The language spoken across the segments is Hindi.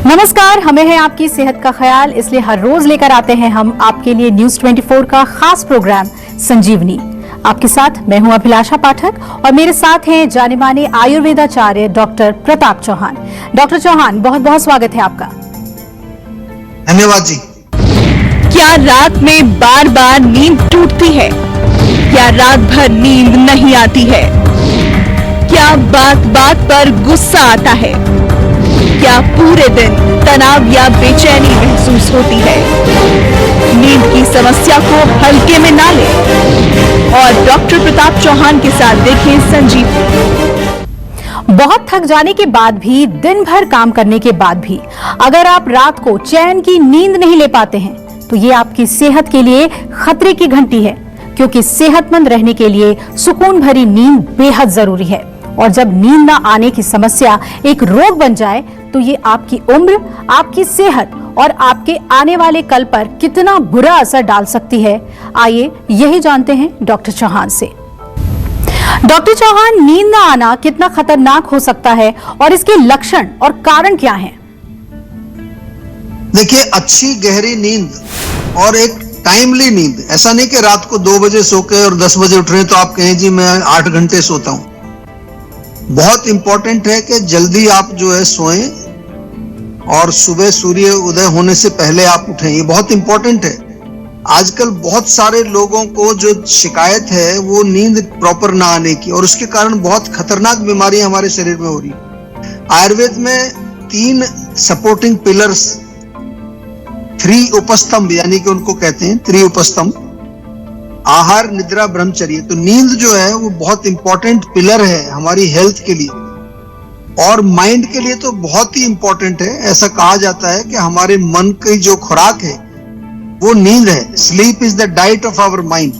नमस्कार, हमें है आपकी सेहत का ख्याल, इसलिए हर रोज लेकर आते हैं हम आपके लिए न्यूज 24 का खास प्रोग्राम संजीवनी। आपके साथ मैं हूं अभिलाषा पाठक और मेरे साथ हैं जाने माने आयुर्वेदाचार्य डॉक्टर प्रताप चौहान। डॉक्टर चौहान, बहुत बहुत स्वागत है आपका। धन्यवाद जी। क्या रात में बार बार नींद टूटती है? क्या रात भर नींद नहीं आती है? क्या बात बात पर गुस्सा आता है? क्या पूरे दिन तनाव या बेचैनी महसूस होती है? नींद की समस्या को हल्के में ना लें और डॉक्टर प्रताप चौहान के साथ देखें संजीवनी। बहुत थक जाने के बाद भी, दिन भर काम करने के बाद भी अगर आप रात को चैन की नींद नहीं ले पाते हैं तो ये आपकी सेहत के लिए खतरे की घंटी है, क्योंकि सेहतमंद रहने के लिए सुकून भरी नींद बेहद जरूरी है। और जब नींद ना आने की समस्या एक रोग बन जाए तो ये आपकी उम्र, आपकी सेहत और आपके आने वाले कल पर कितना बुरा असर डाल सकती है। आइए यही जानते हैं डॉक्टर चौहान से। डॉक्टर चौहान, नींद ना आना कितना खतरनाक हो सकता है और इसके लक्षण और कारण क्या हैं? देखिए, अच्छी गहरी नींद और एक टाइमली नींद, ऐसा नहीं कि रात को 2 बजे सो के और 10 बजे उठ रहे हैं तो आप कहें जी मैं 8 घंटे सोता हूं। बहुत इंपॉर्टेंट है कि जल्दी आप जो है सोएं और सुबह सूर्य उदय होने से पहले आप उठें। ये बहुत इंपॉर्टेंट है। आजकल बहुत सारे लोगों को जो शिकायत है वो नींद प्रॉपर ना आने की, और उसके कारण बहुत खतरनाक बीमारियां हमारे शरीर में हो रही है। आयुर्वेद में 3 सपोर्टिंग पिलर्स, 3 उपस्तंभ यानी कि उनको कहते हैं 3 उपस्तंभ, आहार, निद्रा, ब्रह्मचर्य। तो नींद जो है वो बहुत इंपॉर्टेंट पिलर है हमारी हेल्थ के लिए और माइंड के लिए तो बहुत ही इंपॉर्टेंट है। ऐसा कहा जाता है कि हमारे मन की जो खुराक है वो नींद है। Sleep is the diet of our mind.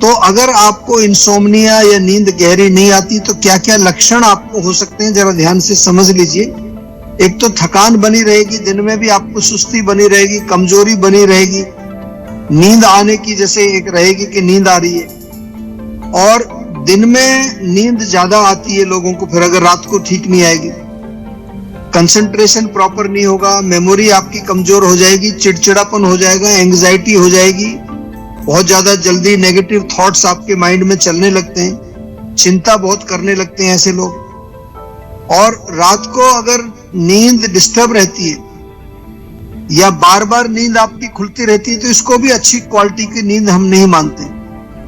तो अगर आपको इंसोम्निया या नींद गहरी नहीं आती तो क्या क्या लक्षण आपको हो सकते हैं, जरा ध्यान से समझ लीजिए। एक तो थकान बनी रहेगी, दिन में भी आपको सुस्ती बनी रहेगी, कमजोरी बनी रहेगी, नींद आने की जैसे एक रहेगी कि नींद आ रही है, और दिन में नींद ज्यादा आती है लोगों को, फिर अगर रात को ठीक नहीं आएगी, कंसंट्रेशन प्रॉपर नहीं होगा, मेमोरी आपकी कमजोर हो जाएगी, चिड़चिड़ापन हो जाएगा, एंग्जाइटी हो जाएगी, बहुत ज्यादा जल्दी नेगेटिव थॉट्स आपके माइंड में चलने लगते हैं, चिंता बहुत करने लगते हैं ऐसे लोग। और रात को अगर नींद डिस्टर्ब रहती है या बार बार नींद आपकी खुलती रहती है तो इसको भी अच्छी क्वालिटी की नींद हम नहीं मानते।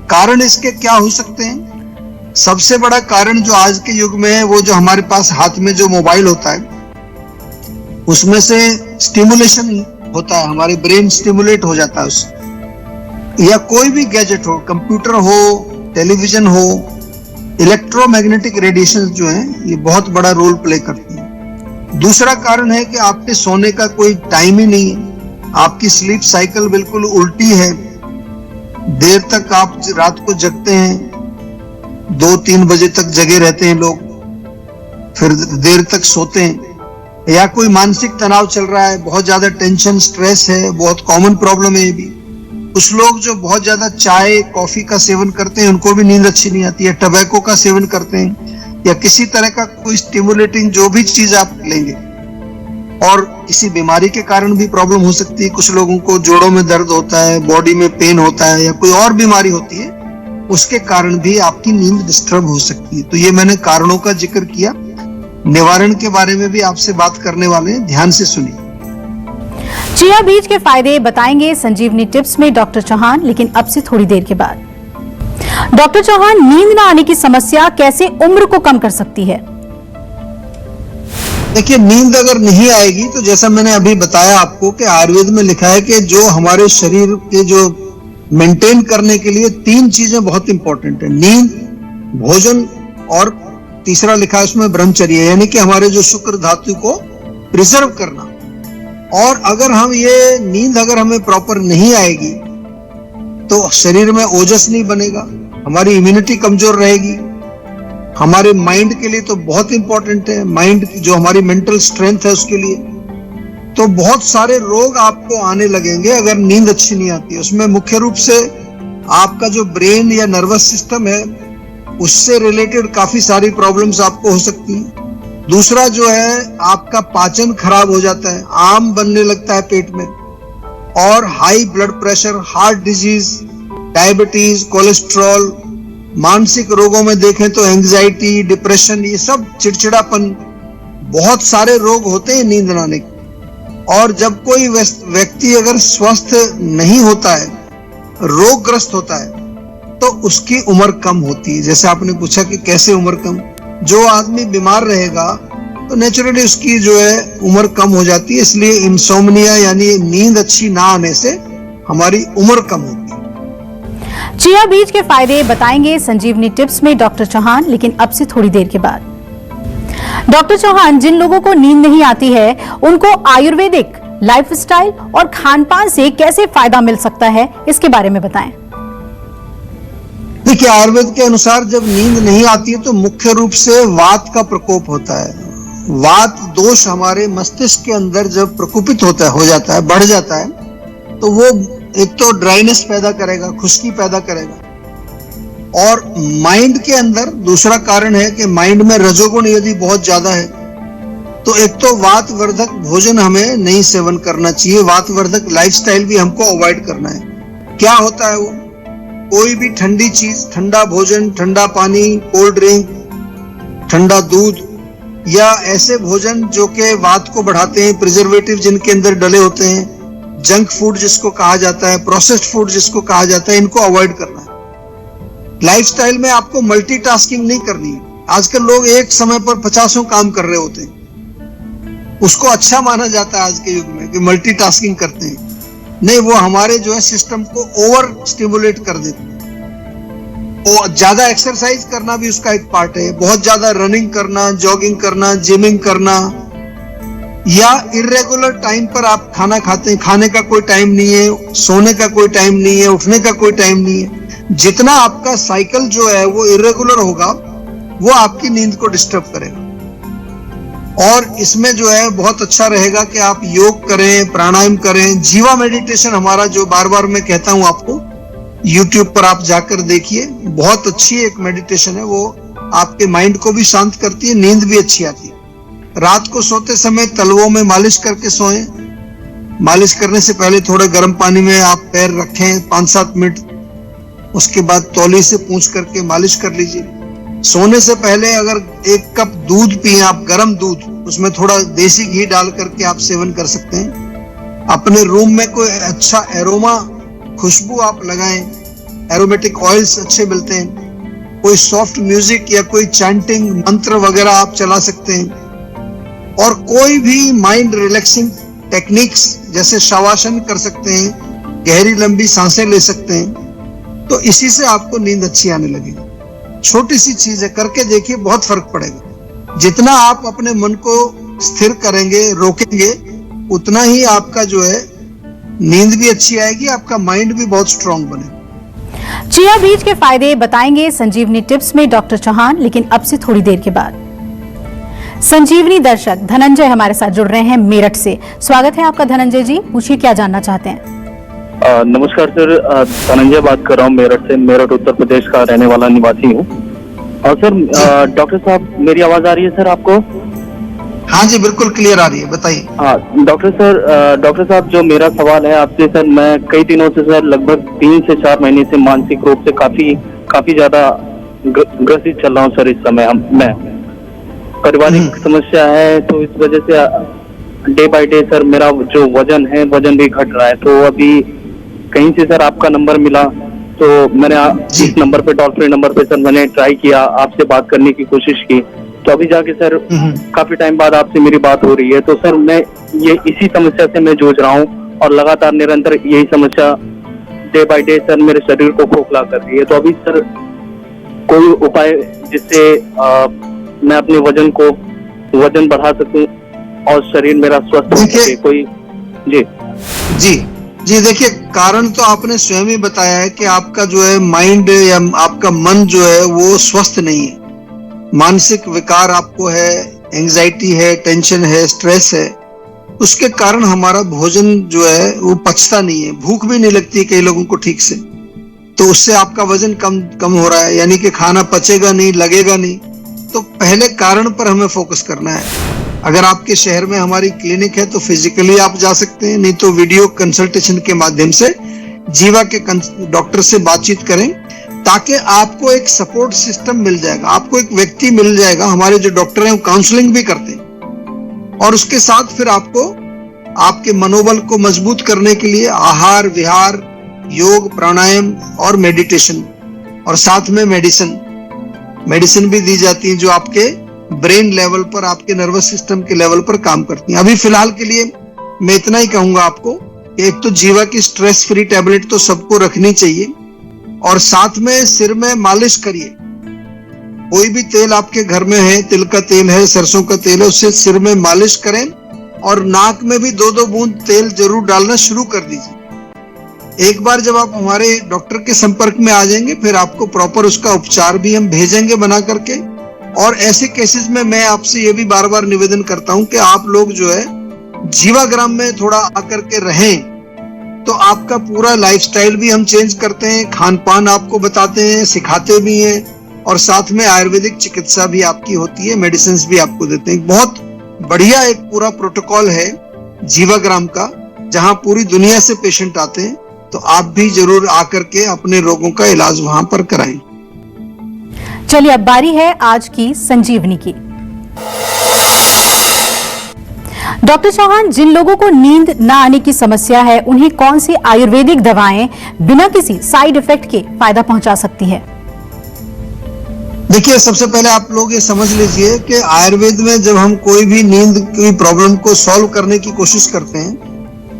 कारण इसके क्या हो सकते हैं? सबसे बड़ा कारण जो आज के युग में है वो जो हमारे पास हाथ में जो मोबाइल होता है उसमें से स्टिमुलेशन होता है, हमारे ब्रेन स्टिमुलेट हो जाता है उससे, या कोई भी गैजेट हो, कंप्यूटर हो, टेलीविजन हो, इलेक्ट्रोमैग्नेटिक रेडिएशन जो है ये बहुत बड़ा रोल प्ले करती है। दूसरा कारण है कि आपके सोने का कोई टाइम ही नहीं है, आपकी स्लीप साइकिल बिल्कुल उल्टी है, देर तक आप रात को जगते हैं, 2-3 बजे तक जगे रहते हैं लोग, फिर देर तक सोते हैं, या कोई मानसिक तनाव चल रहा है, बहुत ज्यादा टेंशन, स्ट्रेस है, बहुत कॉमन प्रॉब्लम है ये भी। कुछ लोग जो बहुत ज्यादा चाय कॉफी का सेवन करते हैं उनको भी नींद अच्छी नहीं आती है, टबैको का सेवन करते हैं या किसी तरह का कोई स्टिमुलेटिंग जो भी चीज आप लेंगे, और किसी बीमारी के कारण भी प्रॉब्लम हो सकती है। कुछ लोगों को जोड़ों में दर्द होता है, बॉडी में पेन होता है, या कोई और बीमारी होती है, उसके कारण भी आपकी नींद डिस्टर्ब हो सकती है। तो ये मैंने कारणों का जिक्र किया। निवारण के बारे में भी आपसे बात करने वाले हैं, ध्यान से सुनिए। चिया बीज के फायदे बताएंगे संजीवनी टिप्स में डॉक्टर चौहान, लेकिन अब से थोड़ी देर के बाद। डॉक्टर चौहान, नींद न आने की समस्या कैसे उम्र को कम कर सकती है? देखिए, नींद अगर नहीं आएगी तो जैसा मैंने अभी बताया आपको कि आयुर्वेद में लिखा है कि जो हमारे शरीर के जो मेंटेन करने के लिए 3 चीजें बहुत इंपॉर्टेंट है, नींद, भोजन और तीसरा लिखा है उसमें ब्रह्मचर्य, यानी कि हमारे जो शुक्र धातु को प्रिजर्व करना। और अगर हम ये नींद अगर हमें प्रॉपर नहीं आएगी तो शरीर में ओजस नहीं बनेगा, हमारी इम्यूनिटी कमजोर रहेगी। हमारे माइंड के लिए तो बहुत इंपॉर्टेंट है, माइंड जो हमारी मेंटल स्ट्रेंथ है उसके लिए। तो बहुत सारे रोग आपको आने लगेंगे अगर नींद अच्छी नहीं आती। उसमें मुख्य रूप से आपका जो ब्रेन या नर्वस सिस्टम है उससे रिलेटेड काफी सारी प्रॉब्लम्स आपको हो सकती हैं। दूसरा जो है आपका पाचन खराब हो जाता है, आम बनने लगता है पेट में, और high blood pressure, heart disease, diabetes, cholesterol, मानसिक रोगों में देखें तो एंजाइटी, डिप्रेशन, ये सब, चिड़चिड़ापन, बहुत सारे रोग होते हैं नींद न आने के। और जब कोई व्यक्ति अगर स्वस्थ नहीं होता है, रोगग्रस्त होता है, तो उसकी उम्र कम होती है। जैसे आपने पूछा कि कैसे उम्र कम, जो आदमी बीमार रहेगा तो नेचुरली उसकी जो है उम्र कम हो जाती है। इसलिए इंसोम्निया यानी नींद अच्छी ना आने से हमारी उम्र कम होती है। चिया बीज के फायदे बताएंगे संजीवनी टिप्स में डॉक्टर चौहान, लेकिन अब से थोड़ी देर के बाद। डॉक्टर चौहान, जिन लोगों को नींद नहीं आती है उनको आयुर्वेदिक लाइफस्टाइल और खानपान से कैसे फायदा मिल सकता है, इसके बारे में बताएं। देखिए, आयुर्वेद के अनुसार जब नींद नहीं आती है तो मुख्य रूप से वात का प्रकोप होता है। वात दोष हमारे मस्तिष्क के अंदर जब प्रकोपित होता है, हो जाता है, बढ़ जाता है, तो वो एक तो ड्राइनेस पैदा करेगा, खुश्की पैदा करेगा। और माइंड के अंदर दूसरा कारण है कि माइंड में रजोगुण यदि बहुत ज्यादा है तो एक तो वातवर्धक भोजन हमें नहीं सेवन करना चाहिए, वातवर्धक लाइफस्टाइल भी हमको अवॉइड करना है। क्या होता है वो, कोई भी ठंडी चीज, ठंडा भोजन, ठंडा पानी, कोल्ड ड्रिंक, ठंडा दूध, या ऐसे भोजन जो कि वात को बढ़ाते हैं, प्रिजर्वेटिव जिनके अंदर डले होते हैं, जंक फूड जिसको कहा जाता है, प्रोसेस्ड फूड जिसको कहा जाता है, इनको अवॉइड करना है। लाइफस्टाइल में आपको मल्टीटास्किंग नहीं करनी है। आजकल लोग एक समय पर 50 काम कर रहे होते हैं, उसको अच्छा माना जाता है आज के युग में कि मल्टीटास्किंग करते हैं। नहीं, वो हमारे जो है सिस्टम को ओवर स्टिमुलेट कर देते हैं। और ज्यादा एक्सरसाइज करना भी उसका एक पार्ट है, बहुत ज्यादा रनिंग करना, जॉगिंग करना, जिमिंग करना, या इर्रेगुलर टाइम पर आप खाना खाते हैं, खाने का कोई टाइम नहीं है, सोने का कोई टाइम नहीं है, उठने का कोई टाइम नहीं है। जितना आपका साइकिल जो है वो इर्रेगुलर होगा, वो आपकी नींद को डिस्टर्ब करेगा। और इसमें जो है बहुत अच्छा रहेगा कि आप योग करें, प्राणायाम करें। जीवा मेडिटेशन हमारा जो बार बार मैं कहता हूं आपको, YouTube पर आप जाकर देखिए, बहुत अच्छी एक मेडिटेशन है। वो आपके माइंड को भी शांत करती है, नींद भी अच्छी आती है। रात को सोते समय तलवों में मालिश करके सोएं। मालिश करने से पहले थोड़े गर्म पानी में आप पैर रखें 5-7 मिनट, उसके बाद तौली से पूंछ करके मालिश कर लीजिए। सोने से पहले अगर 1 कप दूध पिए आप, गर्म दूध, उसमें थोड़ा देसी घी डाल करके आप सेवन कर सकते हैं। अपने रूम में कोई अच्छा एरोमा खुशबू आप लगाएं, एरोमेटिक ऑयल्स अच्छे मिलते हैं। कोई सॉफ्ट म्यूजिक या कोई चैंटिंग मंत्र वगैरह आप चला सकते हैं। और कोई भी माइंड रिलैक्सिंग टेक्निक्स जैसे शवासन कर सकते हैं, गहरी लंबी सांसें ले सकते हैं। तो इसी से आपको नींद अच्छी आने लगेगी। छोटी सी चीज है, करके देखिए, बहुत फर्क पड़ेगा। जितना आप अपने मन को स्थिर करेंगे, रोकेंगे, उतना ही आपका जो है नींद भी अच्छी आएगी, आपका माइंड भी बहुत स्ट्रांग बनेगा। चिया बीज के फायदे बताएंगे संजीवनी टिप्स में डॉक्टर चौहान, लेकिन अब से थोड़ी देर के बाद। संजीवनी दर्शक धनंजय हमारे साथ जुड़ रहे हैं मेरठ से। स्वागत है आपका धनंजय जी, पूछिए क्या जानना चाहते हैं। नमस्कार सर, धनंजय बात कर रहा हूँ मेरठ से। मेरठ उत्तर प्रदेश का रहने वाला निवासी हूँ। और सर, डॉक्टर साहब, मेरी आवाज आ रही है सर आपको? हाँ जी, बिल्कुल क्लियर आ रही है, बताइए। हाँ डॉक्टर साहब, जो मेरा सवाल है आपसे सर, मैं कई दिनों से सर, लगभग 3 से 4 महीने से मानसिक रूप से काफी ज्यादा ग्रसित चल रहा हूँ सर। इस समय मैं पारिवारिक समस्या है, तो इस वजह से डे बाय डे सर मेरा जो वजन है, वजन भी घट रहा है। तो अभी कहीं से सर आपका नंबर मिला, तो मैंने इस नंबर पे, टोल फ्री नंबर पे सर मैंने ट्राई किया, आपसे बात करने की कोशिश की। तो अभी जाके सर काफी टाइम बाद आपसे मेरी बात हो रही है। तो सर मैं इसी समस्या से मैं जूझ रहा हूँ, और लगातार निरंतर यही समस्या डे बाय डे सर मेरे शरीर को खोखला कर रही है। तो अभी सर कोई उपाय जिससे मैं अपने वजन बढ़ा सकूं और शरीर मेरा स्वस्थ हो सके, कोई? जी देखिए, कारण तो आपने स्वयं ही बताया है कि आपका जो है माइंड या आपका मन जो है वो स्वस्थ नहीं है। मानसिक विकार आपको है, एंजाइटी है, टेंशन है, स्ट्रेस है। उसके कारण हमारा भोजन जो है वो पचता नहीं है, भूख भी नहीं लगती है कई लोगों को ठीक से। तो उससे आपका वजन कम हो रहा है, यानी कि खाना पचेगा नहीं, लगेगा नहीं, तो पहले कारण पर हमें फोकस करना है। अगर आपके शहर में हमारी क्लिनिक है तो फिजिकली आप जा सकते हैं, नहीं तो वीडियो कंसल्टेशन के माध्यम से जीवा के डॉक्टर से बातचीत करें, ताकि आपको एक सपोर्ट सिस्टम मिल जाएगा, आपको एक व्यक्ति मिल जाएगा। हमारे जो डॉक्टर हैं वो काउंसलिंग भी करते हैं, और उसके साथ फिर आपको आपके मनोबल को मजबूत करने के लिए आहार विहार, योग, प्राणायाम और मेडिटेशन, और साथ में मेडिसिन भी दी जाती है जो आपके ब्रेन लेवल पर, आपके नर्वस सिस्टम के लेवल पर काम करती हैं। अभी फिलहाल के लिए मैं इतना ही कहूंगा आपको, एक तो जीवा की स्ट्रेस फ्री टैबलेट तो सबको रखनी चाहिए, और साथ में सिर में मालिश करिए। कोई भी तेल आपके घर में है, तिल का तेल है, सरसों का तेल है, उससे सिर में मालिश करें, और नाक में भी 2-2 बूंद तेल जरूर डालना शुरू कर दीजिए। एक बार जब आप हमारे डॉक्टर के संपर्क में आ जाएंगे, फिर आपको प्रॉपर उसका उपचार भी हम भेजेंगे बना करके। और ऐसे केसेस में मैं आपसे ये भी बार बार निवेदन करता हूं कि आप लोग जो है जीवाग्राम में थोड़ा आकर के रहें, तो आपका पूरा लाइफस्टाइल भी हम चेंज करते हैं, खान पान आपको बताते हैं, सिखाते भी हैं, और साथ में आयुर्वेदिक चिकित्सा भी आपकी होती है, मेडिसिन भी आपको देते हैं। बहुत बढ़िया एक पूरा प्रोटोकॉल है जीवाग्राम का, जहां पूरी दुनिया से पेशेंट आते हैं, तो आप भी जरूर आकर के अपने रोगों का इलाज वहां पर कराएं। चलिए अब बारी है आज की संजीवनी की। डॉक्टर चौहान, जिन लोगों को नींद न आने की समस्या है, उन्हें कौन सी आयुर्वेदिक दवाएं बिना किसी साइड इफेक्ट के फायदा पहुंचा सकती है? देखिए, सबसे पहले आप लोग ये समझ लीजिए कि आयुर्वेद में जब हम कोई भी नींद की प्रॉब्लम को सॉल्व करने की कोशिश करते हैं,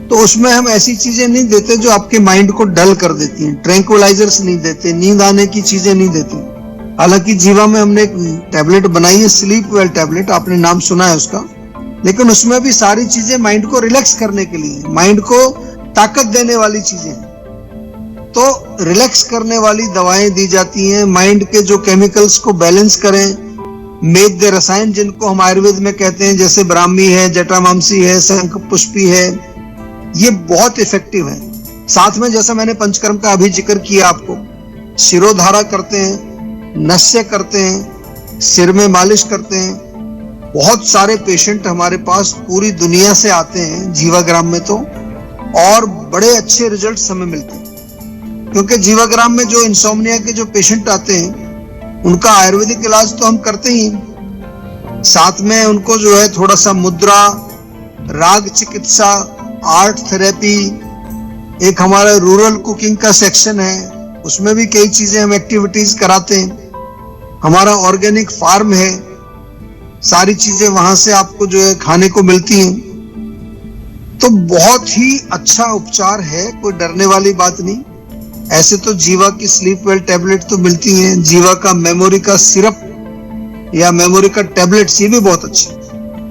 तो उसमें हम ऐसी चीजें नहीं देते जो आपके माइंड को डल कर देती हैं। ट्रैंक्विलाइजर्स नहीं देते, नींद आने की चीजें नहीं देते। हालांकि जीवा में हमने एक टैबलेट बनाई है, स्लीप वेल टैबलेट, आपने नाम सुना है उसका, लेकिन उसमें भी सारी चीजें माइंड को रिलैक्स करने के लिए, माइंड को ताकत देने वाली चीजें हैं। तो रिलैक्स करने वाली दवाएं दी जाती हैं, माइंड के जो केमिकल्स को बैलेंस करें, मेद्य रसायन जिनको हम आयुर्वेद में कहते हैं, जैसे ब्राह्मी है, जटामांसी है, शंखपुष्पी है, ये बहुत इफेक्टिव है। साथ में जैसा मैंने पंचकर्म का अभी जिक्र किया आपको, शिरोधारा करते हैं, नस्य करते हैं, सिर में मालिश करते हैं। बहुत सारे पेशेंट हमारे पास पूरी दुनिया से आते हैं जीवाग्राम में, तो और बड़े अच्छे रिजल्ट्स हमें मिलते हैं, क्योंकि जीवाग्राम में जो इंसोम्निया के जो पेशेंट आते हैं, उनका आयुर्वेदिक इलाज तो हम करते ही, साथ में उनको जो है थोड़ा सा मुद्रा, राग चिकित्सा, आर्ट थेरेपी, एक हमारा रूरल कुकिंग का सेक्शन है, उसमें भी कई चीजें हम एक्टिविटीज कराते हैं। हमारा ऑर्गेनिक फार्म है, सारी चीजें वहां से आपको जो है खाने को मिलती हैं। तो बहुत ही अच्छा उपचार है, कोई डरने वाली बात नहीं। ऐसे तो जीवा की स्लीप वेल टैबलेट तो मिलती हैं, जीवा का मेमोरी का सिरप या मेमोरी का टैबलेट्स, ये भी बहुत अच्छे।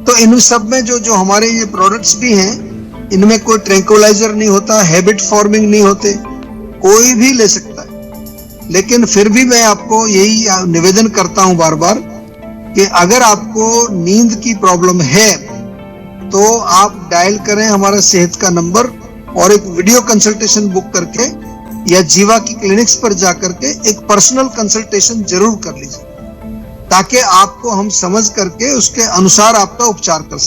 तो इन सब में जो हमारे ये प्रोडक्ट्स भी हैं, इनमें कोई ट्रैंक्विलाइजर नहीं होता, हैबिट फॉर्मिंग नहीं होते, कोई भी ले सकता है। लेकिन फिर भी मैं आपको यही निवेदन करता हूं बार बार कि अगर आपको नींद की प्रॉब्लम है, तो आप डायल करें हमारा सेहत का नंबर, और एक वीडियो कंसल्टेशन बुक करके या जीवा की क्लिनिक्स पर जाकर के एक पर्सनल कंसल्टेशन जरूर कर लीजिए, ताकि आपको हम समझ करके उसके अनुसार आपका उपचार कर सकें।